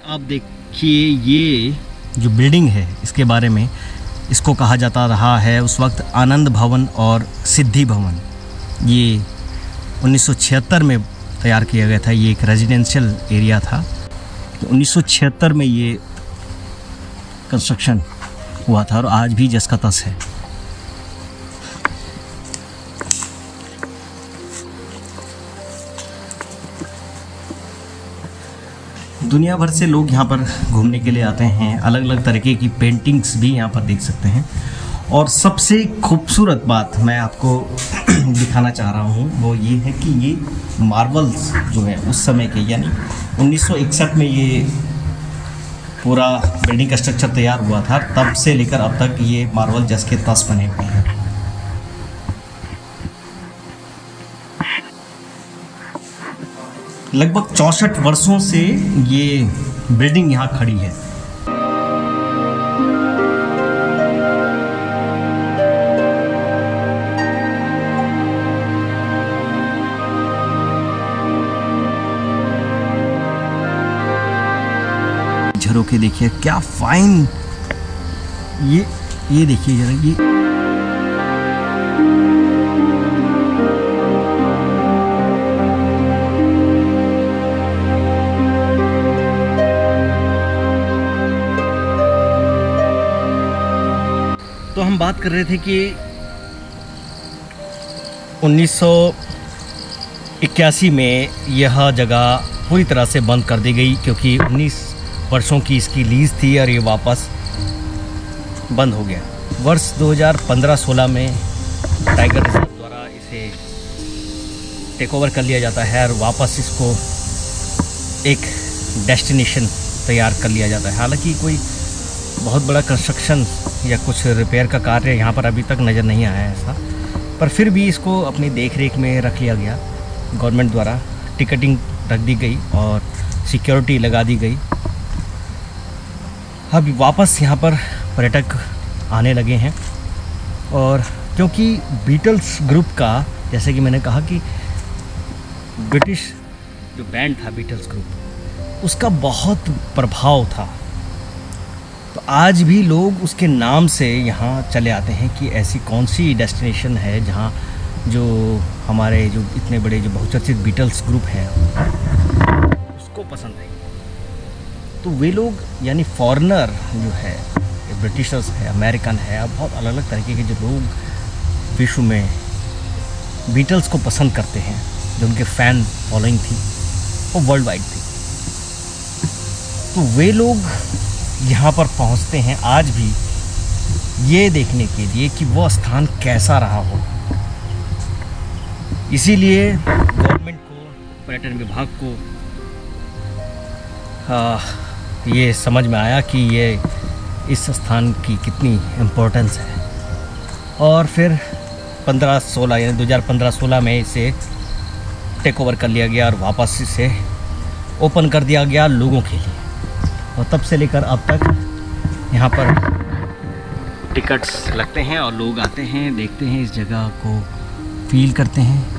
आप देखिए ये जो बिल्डिंग है इसके बारे में, इसको कहा जाता रहा है उस वक्त आनंद भवन और सिद्धि भवन। ये 1976 में तैयार किया गया था। ये एक रेजिडेंशियल एरिया था। तो 1976 में ये कंस्ट्रक्शन हुआ था और आज भी जस का तस है। दुनिया भर से लोग यहाँ पर घूमने के लिए आते हैं। अलग अलग तरीके की पेंटिंग्स भी यहाँ पर देख सकते हैं। और सबसे खूबसूरत बात मैं आपको दिखाना चाह रहा हूँ वो ये है कि ये मार्बल्स जो है उस समय के, यानी 1961 में ये पूरा बिल्डिंग का स्ट्रक्चर तैयार हुआ था, तब से लेकर अब तक ये मार्बल जस के तस बने हुए हैं। लगभग 64 वर्षों से ये बिल्डिंग यहाँ खड़ी है। झरोखे देखिए क्या फाइन, ये देखिए जरा ये। तो हम बात कर रहे थे कि 1981 में यह जगह पूरी तरह से बंद कर दी गई, क्योंकि 19 वर्षों की इसकी लीज़ थी और ये वापस बंद हो गया। वर्ष 2015-16 में टाइगर रिजर्व द्वारा इसे टेक ओवर कर लिया जाता है और वापस इसको एक डेस्टिनेशन तैयार कर लिया जाता है। हालांकि कोई बहुत बड़ा कंस्ट्रक्शन या कुछ रिपेयर का कार्य यहाँ पर अभी तक नज़र नहीं आया है ऐसा, पर फिर भी इसको अपनी देख रेख में रख लिया गया। गवर्नमेंट द्वारा टिकटिंग रख दी गई और सिक्योरिटी लगा दी गई। अब वापस यहाँ पर पर्यटक आने लगे हैं। और क्योंकि बीटल्स ग्रुप का, जैसे कि मैंने कहा कि ब्रिटिश जो बैंड था बीटल्स ग्रुप, उसका बहुत प्रभाव था, तो आज भी लोग उसके नाम से यहाँ चले आते हैं कि ऐसी कौन सी डेस्टिनेशन है जहाँ जो हमारे जो इतने बड़े जो बहुचर्चित बीटल्स ग्रुप हैं उसको पसंद आई। तो वे लोग यानी फॉरेनर जो है, ये ब्रिटिशर्स है, अमेरिकन है, अब बहुत अलग अलग तरीके के जो लोग विश्व में बीटल्स को पसंद करते हैं, जो उनके फ़ैन फॉलोइंग थी वो वर्ल्ड वाइड थी, तो वे लोग यहाँ पर पहुँचते हैं आज भी ये देखने के लिए कि वो स्थान कैसा रहा हो। इसीलिए गवर्नमेंट को, पर्यटन विभाग को ये समझ में आया कि ये इस स्थान की कितनी इम्पोर्टेंस है। और फिर 15-16 यानी 2015-16 में इसे टेक ओवर कर लिया गया और वापस इसे ओपन कर दिया गया लोगों के लिए। और तब से लेकर अब तक यहाँ पर टिकट्स लगते हैं और लोग आते हैं, देखते हैं, इस जगह को फील करते हैं।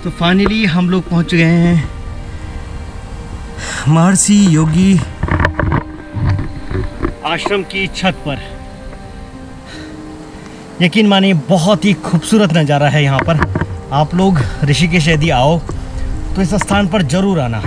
तो फाइनली हम लोग पहुँच गए हैं महर्षि योगी आश्रम की छत पर। यकीन मानिए बहुत ही खूबसूरत नज़ारा है यहाँ पर। आप लोग ऋषिकेश यदि आओ तो इस स्थान पर ज़रूर आना।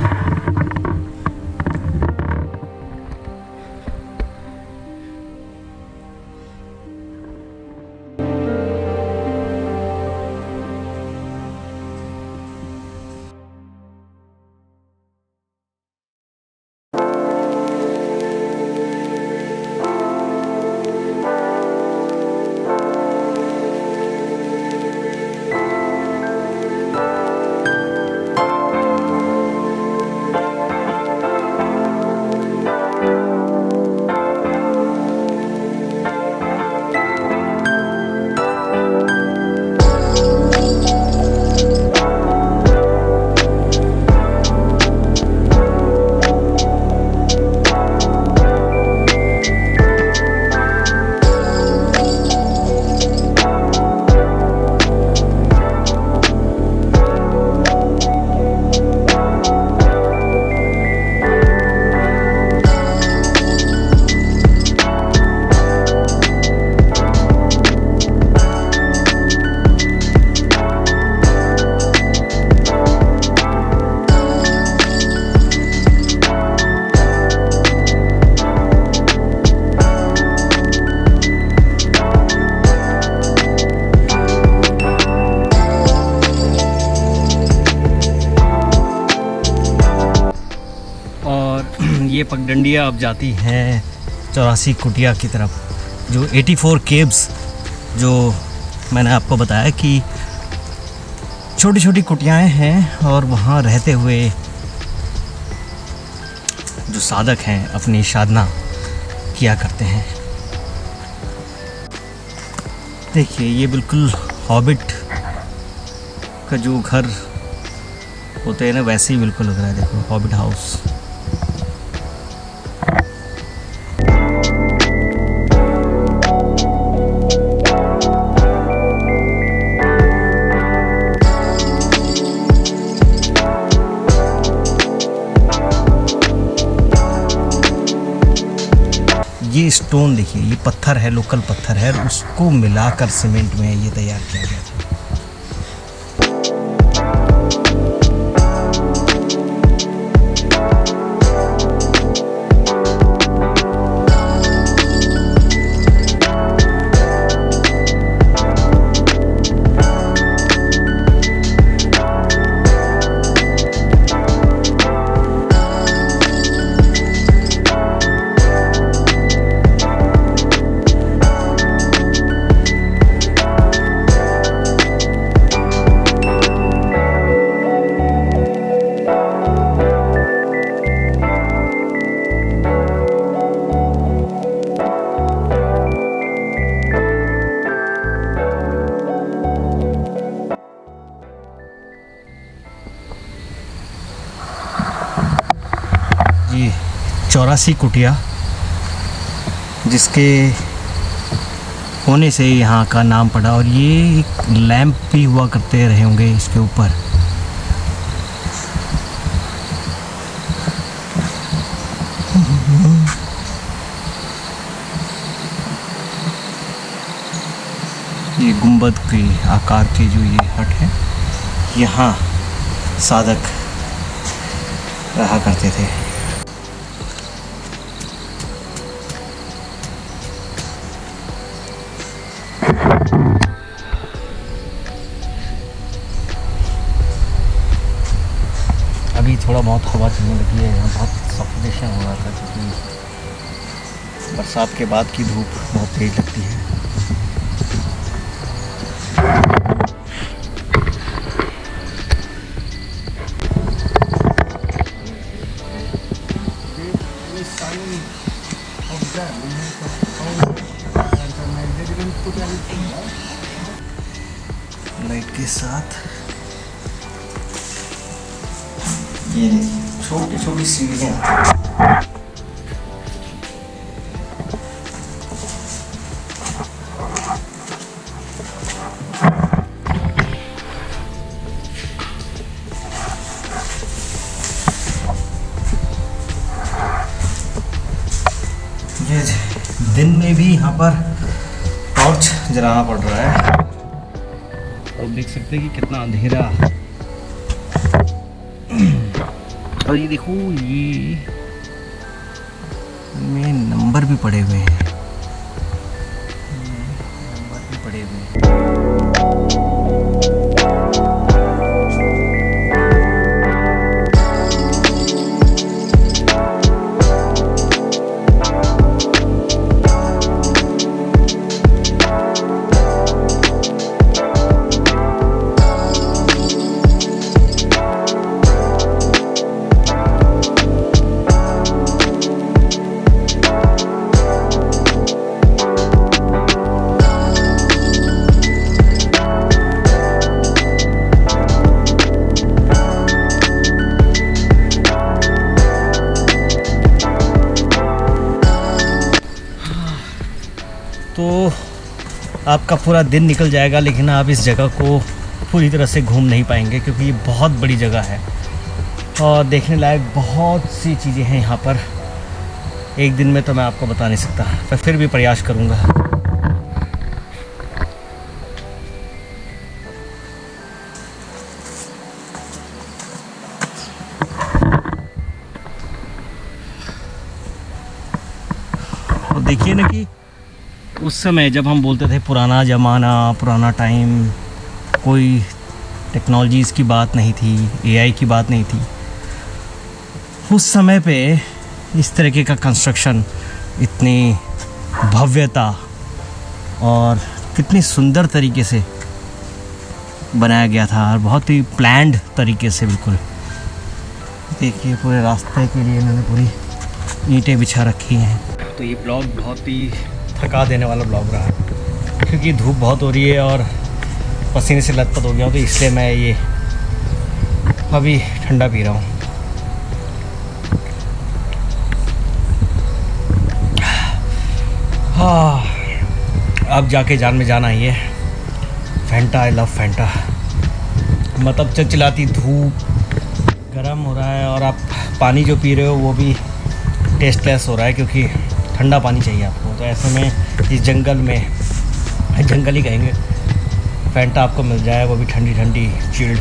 ये पगडंडियाँ अब जाती हैं 84 कुटिया की तरफ, जो 84 केव्स, जो मैंने आपको बताया कि छोटी छोटी कुटियाएँ हैं और वहाँ रहते हुए जो साधक हैं अपनी साधना किया करते हैं। देखिए ये बिल्कुल हॉबिट का जो घर होते हैं ना, वैसे ही बिल्कुल लग रहा है। देखो हॉबिट हाउस। ये स्टोन देखिए, ये पत्थर है, लोकल पत्थर है, उसको मिलाकर सीमेंट में ये तैयार किया गया था। ये 84 कुटिया, जिसके होने से यहाँ का नाम पड़ा। और ये एक लैंप भी हुआ करते रहे होंगे इसके ऊपर। ये गुंबद के आकार की जो ये हट है, यहाँ साधक रहा करते थे। अभी थोड़ा बहुत हवा चलने लगी है, यहाँ बहुत सफोकेशन हो रहा था क्योंकि बरसात के बाद की धूप बहुत तेज लगती है। लाइट के साथ ये देखिए छोटी छोटी सीढ़ियाँ। ये दिन में भी यहाँ पर टॉर्च जलाना पड़ रहा है, तो देख सकते हैं कि कितना अंधेरा। और ये देखो, ये में नंबर भी पड़े हुए हैं, नंबर भी पड़े हुए हैं। तो आपका पूरा दिन निकल जाएगा, लेकिन आप इस जगह को पूरी तरह से घूम नहीं पाएंगे क्योंकि ये बहुत बड़ी जगह है और देखने लायक बहुत सी चीज़ें हैं यहाँ पर। एक दिन में तो मैं आपको बता नहीं सकता, पर फिर भी प्रयास करूँगा। और देखिए ना कि उस समय जब हम बोलते थे पुराना ज़माना, पुराना टाइम, कोई टेक्नोलॉजीज़ की बात नहीं थी, एआई की बात नहीं थी। उस समय पे इस तरीके का कंस्ट्रक्शन, इतनी भव्यता और कितनी सुंदर तरीके से बनाया गया था और बहुत ही प्लान्ड तरीके से बिल्कुल। देखिए पूरे रास्ते के लिए इन्होंने पूरी ईंटें बिछा रखी हैं। तो ये ब्लॉग बहुत ही थका देने वाला ब्लॉग रहा क्योंकि धूप बहुत हो रही है और पसीने से लथपथ हो गया हूँ, तो इसलिए मैं ये अभी ठंडा पी रहा हूँ। हाँ, अब जाके जान में जान आई है। Fanta, I love Fanta. मतलब चिलचिलाती धूप, गर्म हो रहा है और आप पानी जो पी रहे हो वो भी टेस्टलेस हो रहा है क्योंकि ठंडा पानी चाहिए आपको। तो ऐसे में इस जंगल में, जंगल ही कहेंगे, फैंटा आपको मिल जाए, वो भी ठंडी ठंडी चिल्ड।